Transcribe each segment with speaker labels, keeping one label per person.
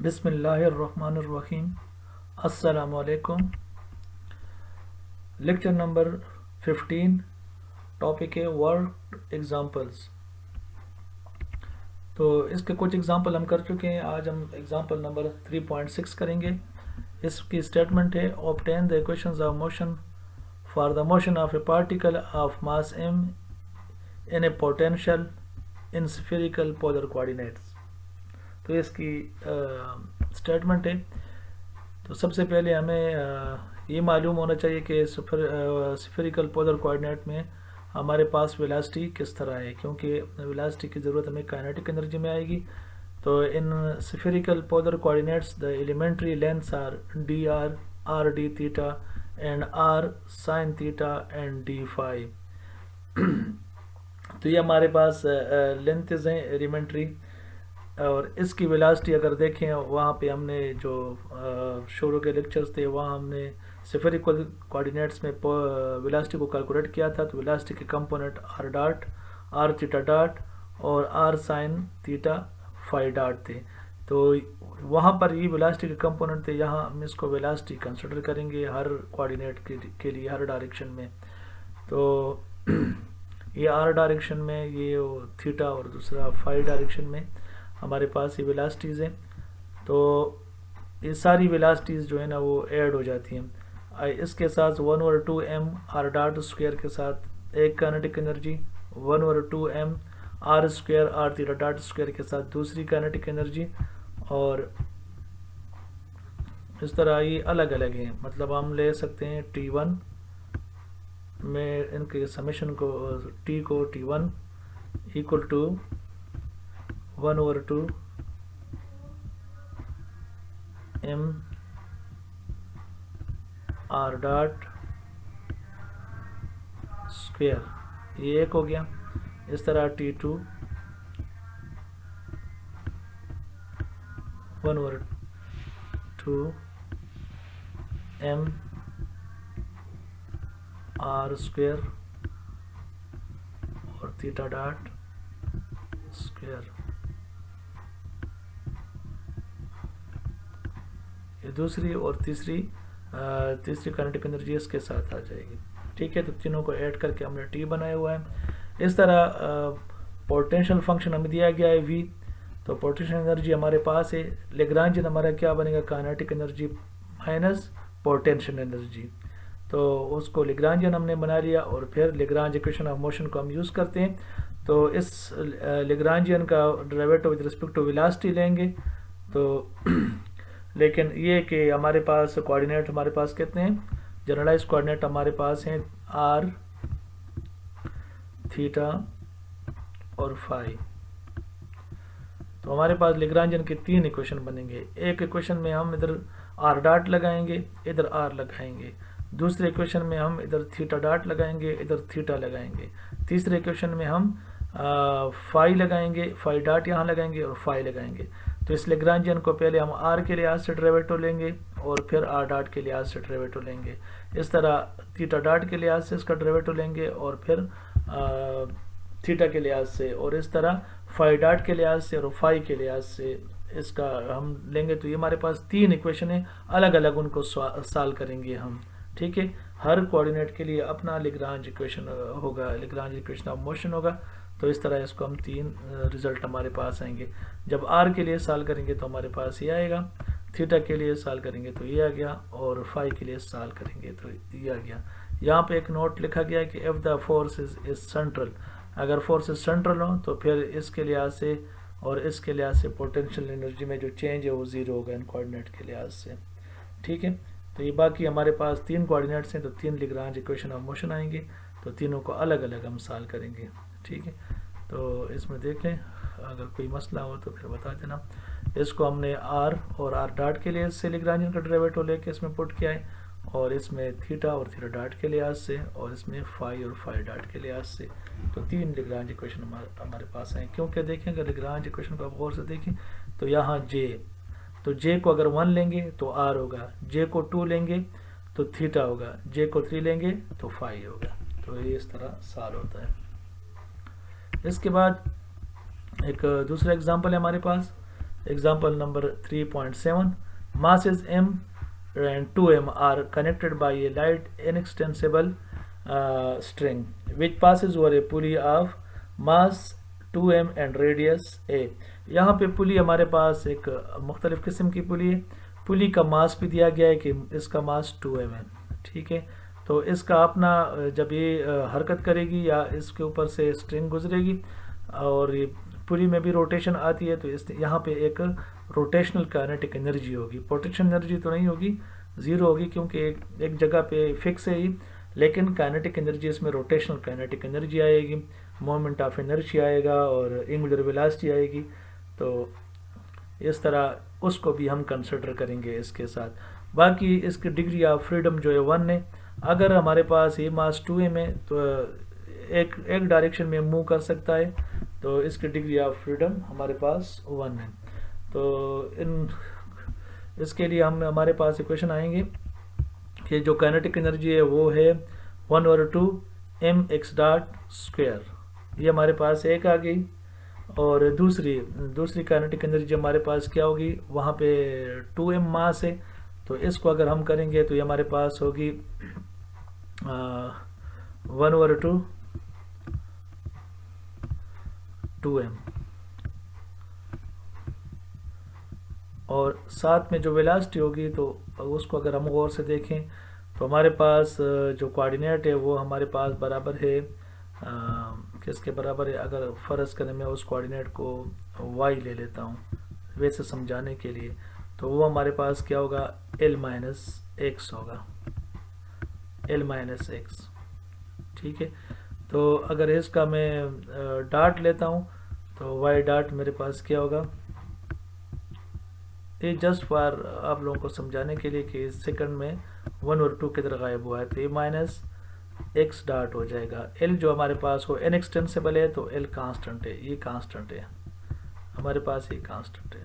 Speaker 1: बिस्मिल्लाहिर्रहमानिर्रहीम। अस्सलामु अलैकुम। लेक्चर नंबर 15, टॉपिक है वर्ड एग्जांपल्स। तो इसके कुछ एग्जांपल हम कर चुके हैं। आज हम एग्जांपल नंबर 3.6 करेंगे। इसकी स्टेटमेंट है, obtain the equations of motion for the motion of A particle of mass m in A potential in spherical polar coordinates. तो इसकी स्टेटमेंट है। तो सबसे पहले हमें ये मालूम होना चाहिए कि स्फेरिकल पोलर कोऑर्डिनेट में हमारे पास वेलोसिटी किस तरह है, क्योंकि वेलोसिटी की ज़रूरत हमें काइनेटिक एनर्जी में आएगी। तो in spherical polar coordinates the elementary lengths are d r d theta and r sine theta and d phi. तो ये हमारे पास लेंथ्स हैं एलिमेंट्री। और इसकी वेलोसिटी अगर देखें, वहाँ पे हमने जो शुरू के लेक्चर्स थे वहाँ हमने स्फेरिकल कोऑर्डिनेट्स में वेलोसिटी को कैलकुलेट किया था। तो वेलोसिटी के component r dot, r theta dot और r sine theta phi dot थे। तो वहाँ पर ये वेलोसिटी के कंपोनेंट थे। यहाँ हम इसको वेलोसिटी कंसिडर करेंगे हर कोऑर्डिनेट के लिए, हर डायरेक्शन में। तो ये आर डायरेक्शन में, ये थीटा और दूसरा फाई डायरेक्शन में हमारे पास ये वेलोसिटीज़ हैं। तो ये सारी वेलोसिटीज़ जो है ना वो ऐड हो जाती हैं। इसके साथ 1/2m आर डॉट स्क्वायर के साथ एक kinetic energy, 1/2m r square r theta dot square के साथ दूसरी काइनेटिक एनर्जी। और इस तरह ये अलग अलग हैं। मतलब हम ले सकते हैं T1 में इनके समेशन को, T को T1 equal to 1/2 m r dot square, ये एक हो गया। इस तरह T2 1/2 m आर स्क्वायर और थीटा डॉट स्क्वायर, ये दूसरी और तीसरी काइनेटिक एनर्जी इसके साथ आ जाएगी। ठीक है, तो तीनों को ऐड करके हमने T बनाया हुआ है। इस तरह पोटेंशियल फंक्शन हमें दिया गया है V। तो पोटेंशियल एनर्जी हमारे पास है, लेग्रांजियन हमारा क्या बनेगा, kinetic energy minus potential energy. तो उसको लेग्रांजियन हमने बना लिया और फिर लेग्रांज इक्वेशन ऑफ मोशन को हम यूज़ करते हैं। तो इस लेग्रांजियन का derivative with respect to velocity लेंगे। तो लेकिन ये कि हमारे पास कोऑर्डिनेट हमारे पास कितने हैं, जनरलाइज कोऑर्डिनेट हमारे पास हैं आर थीटा और फाई। तो हमारे पास लेग्रांजियन के 3 इक्वेशन बनेंगे। एक इक्वेशन में हम इधर आर डॉट लगाएंगे, इधर आर लगाएंगे। दूसरे इक्वेशन में हम इधर थीटा डॉट लगाएंगे, इधर थीटा लगाएंगे। तीसरे इक्वेशन में हम फाई लगाएंगे, फाई डॉट यहाँ लगाएंगे और फाई लगाएंगे। तो इस लेग्रांजियन को पहले हम आर के लिहाज से डेरिवेटिव लेंगे और फिर आर डॉट के लिहाज से डेरिवेटिव लेंगे। इस तरह थीटा डॉट के लिहाज से इसका डेरिवेटिव लेंगे और फिर थीटा के लिहाज से, और इस तरह फाई डॉट के लिहाज से और फाई के लिहाज से इसका हम लेंगे। तो ये हमारे पास 3 इक्वेशन है, अलग अलग उनको सॉल्व करेंगे हम। ठीक है, हर कोऑर्डिनेट के लिए अपना लेग्रांज इक्वेशन होगा, लेग्रांज इक्वेशन ऑफ मोशन होगा। तो इस तरह इसको हम 3 रिजल्ट हमारे पास आएंगे। जब आर के लिए सॉल्व करेंगे तो हमारे पास ये आएगा, थीटा के लिए सॉल्व करेंगे तो ये आ गया, और फाई के लिए सॉल्व करेंगे तो ये आ गया। यहाँ पे एक नोट लिखा गया है कि if the force is central, अगर फोर्स सेंट्रल हो तो फिर इसके लिहाज से और इसके लिहाज से पोटेंशियल एनर्जी में जो चेंज है वो 0 होगा इन कोऑर्डिनेट के लिहाज से। ठीक है, तो ये बाकी हमारे पास 3 कोऑर्डिनेट्स हैं, तो 3 लेग्रांज इक्वेशन ऑफ मोशन आएंगे। तो तीनों को अलग अलग हम सॉल्व करेंगे। ठीक है, तो इसमें देखें, अगर कोई मसला हो तो फिर बता देना। इसको हमने आर और आर डॉट के लिए से लेग्रांजियन का डेरिवेटिव लेके इसमें पुट किया है, और इसमें थीटा और थीटा डॉट के लिहाज से, और इसमें फाई और फाई डॉट के लिहाज से। तो 3 लेग्रांज इक्वेशन हमारे पास हैं। क्योंकि देखें, अगर लेग्रांज इक्वेशन को आप गौर से देखें तो यहाँ जे, तो जे को अगर 1 लेंगे तो आर होगा, जे को 2 लेंगे तो थीटा होगा, जे को 3 लेंगे तो फाई होगा। तो ये इस तरह सॉल्व होता है। इसके बाद एक दूसरा एग्जांपल है हमारे पास। Example number 3.7. Masses m and 2m are connected by a light inextensible string which passes over a pulley of mass 2m and radius a. यहाँ पे पुली हमारे पास एक मुख्तलिफ किस्म की पुली है। पुली का मास भी दिया गया है कि इसका मास 2m है। ठीक है, तो इसका अपना जब ये हरकत करेगी या इसके ऊपर से स्ट्रिंग गुजरेगी और ये पुली में भी रोटेशन आती है, तो इस यहाँ पे एक रोटेशनल काइनेटिक एनर्जी होगी। पोटेंशियल एनर्जी तो नहीं होगी, ज़ीरो होगी, क्योंकि एक जगह पे फिक्स है ही, लेकिन काइनेटिक एनर्जी इसमें रोटेशनल काइनेटिक एनर्जी आएगी, मोमेंट ऑफ एनर्जी आएगा और एंगुलर वेलोसिटी आएगी। तो इस तरह उसको भी हम कंसिडर करेंगे इसके साथ। बाकी इसकी डिग्री ऑफ फ्रीडम जो है 1 है। अगर हमारे पास ये मास 2m है तो एक डायरेक्शन में मूव कर सकता है, तो इसकी डिग्री ऑफ फ्रीडम हमारे पास 1 है। तो इसके लिए हमारे पास इक्वेशन आएंगे कि जो काइनेटिक एनर्जी है वो है 1/2 mx डॉट स्क्वायर, ये हमारे पास एक आ गई। और दूसरी काइनेटिक एनर्जी हमारे पास क्या होगी, वहाँ पे 2m मास है, तो इसको अगर हम करेंगे तो ये हमारे पास होगी 1/2 2m, और साथ में जो वेलोसिटी होगी तो उसको अगर हम गौर से देखें तो हमारे पास जो कोऑर्डिनेट है वो हमारे पास बराबर है किसके बराबर है। अगर फ़र्ज़ करें मैं उस कोऑर्डिनेट को y ले लेता हूँ वैसे समझाने के लिए, तो वो हमारे पास क्या होगा, l माइनस एक्स होगा, l माइनस एक्स। ठीक है, तो अगर इसका मैं डॉट लेता हूँ तो y डॉट मेरे पास क्या होगा, ये जस्ट फॉर आप लोगों को समझाने के लिए कि सेकंड में 1/2 किधर गायब हुआ है, तो ये माइनस एक्स डॉट हो जाएगा। l जो हमारे पास हो इनएक्सटेंसिबल है तो l कांस्टेंट है, ये कांस्टेंट है हमारे पास, ये कांस्टेंट है।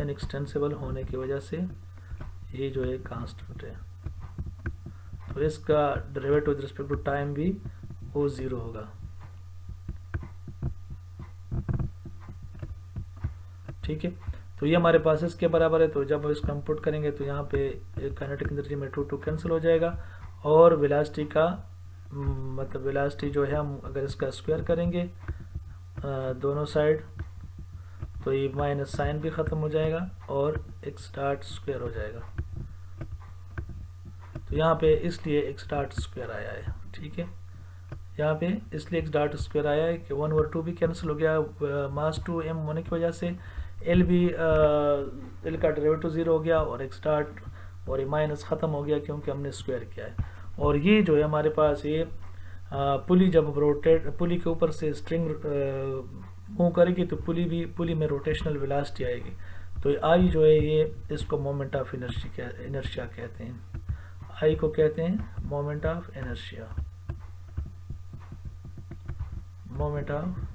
Speaker 1: इनएक्सटेंसिबल होने की वजह से ये जो है कांस्टेंट है, तो इसका derivative with respect to time भी वो 0 होगा। ठीक है, तो ये हमारे पास इसके बराबर है। तो जब हम इसको इनपुट करेंगे तो यहाँ पे काइनेटिक एनर्जी में 2 कैंसिल हो जाएगा, और वेलोसिटी का मतलब वेलोसिटी जो है हम अगर इसका स्क्वायर करेंगे दोनों साइड तो ये माइनस साइन भी ख़त्म हो जाएगा और एक्स डॉट स्क्वायर हो जाएगा। तो यहाँ पे इसलिए एक्स डॉट स्क्वायर आया है। ठीक है, यहाँ पे इसलिए एक्स डॉट स्क्वायर आया है कि 1/2 भी कैंसिल हो गया मास 2m होने की वजह से, l भी l का डेरिवेटिव 0 हो गया और एक्स डॉट और ये माइनस ख़त्म हो गया क्योंकि हमने स्क्वायर किया है। और ये जो है हमारे पास ये पुली जब पुली के ऊपर से स्ट्रिंग मूव करेगी तो पुली में रोटेशनल वेलोसिटी आएगी। तो आई जो है ये इसको मोमेंट ऑफ इनर्शिया कहते हैं, आई को कहते हैं moment of inertia, moment of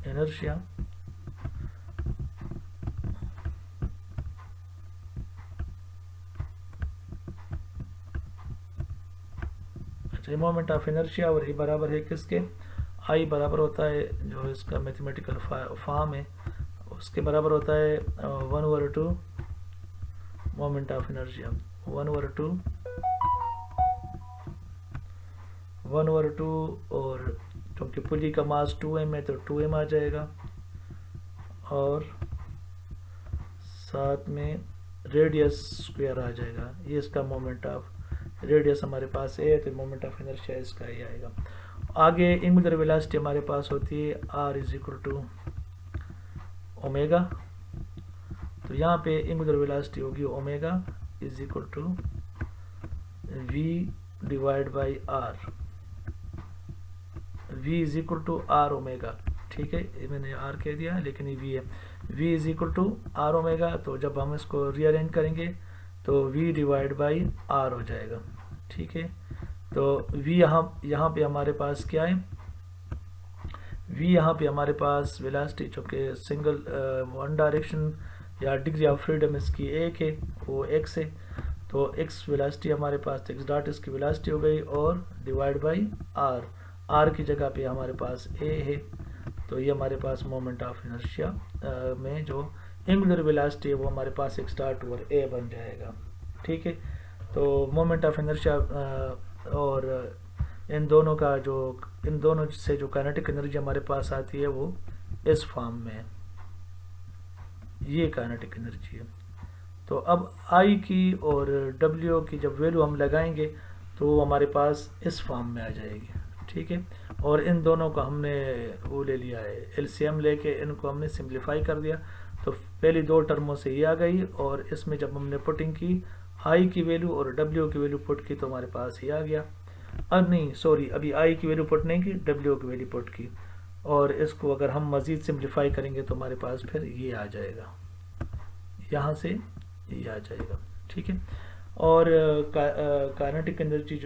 Speaker 1: inertia. अच्छा, मोमेंट ऑफ इनर्शिया और ये बराबर है किसके, आई बराबर होता है जो इसका मैथमेटिकल फॉर्म है उसके बराबर होता है 1/2 मोमेंट ऑफ इनर्शिया, 1/2 और क्योंकि पुली का मास 2m है तो 2m आ जाएगा, और साथ में रेडियस स्क्वायर आ जाएगा। ये इसका मोमेंट ऑफ रेडियस हमारे पास है तो मोमेंट ऑफ इनर्शिया इसका ही आएगा। आगे एंगुलर वेलोसिटी हमारे पास होती है r = ओमेगा, तो यहाँ पे एंगुलर वेलोसिटी होगी omega = v divide by r, v = r omega. ठीक है, ये मैंने r कह दिया लेकिन ये v है, v = r ओमेगा। तो जब हम इसको रीअरेंज करेंगे तो v डिवाइड बाई r हो जाएगा। ठीक है, तो v यहाँ पे हमारे पास क्या है, v यहाँ पे हमारे पास वेलोसिटी चूँकि सिंगल वन डायरेक्शन या डिग्री ऑफ फ्रीडम इसकी एक है वो x है, तो x वेलोसिटी हमारे पास x डॉट इसकी वेलोसिटी हो गई और डिवाइड बाई r की जगह पे हमारे पास a है, तो ये हमारे पास मोमेंट ऑफ इनर्शिया में जो एंगुलर वेलोसिटी है वो हमारे पास x डॉट ओवर a बन जाएगा। ठीक है, तो मोमेंट ऑफ इनर्शिया और इन दोनों से जो काइनेटिक एनर्जी हमारे पास आती है वो इस फॉर्म में है, ये काइनेटिक एनर्जी है। तो अब I की और W की जब वैल्यू हम लगाएंगे तो हमारे पास इस फॉर्म में आ जाएगी। ठीक है, और इन दोनों का हमने वो ले लिया है एलसीएम लेके, इनको हमने सिंप्लीफाई कर दिया, तो पहली दो टर्मों से ये आ गई, और इसमें जब हमने पुटिंग की I की वैल्यू और W की वैल्यू पुट की तो हमारे पास ये आ गया। अब नहीं सॉरी, अभी I की वैल्यू पुट नहीं की, W की वैल्यू पुट की, और इसको अगर हम मज़ीद सिंप्लीफाई करेंगे तो हमारे पास फिर ये आ जाएगा, यहाँ से ये आ जाएगा। ठीक है, और काइनेटिक एनर्जी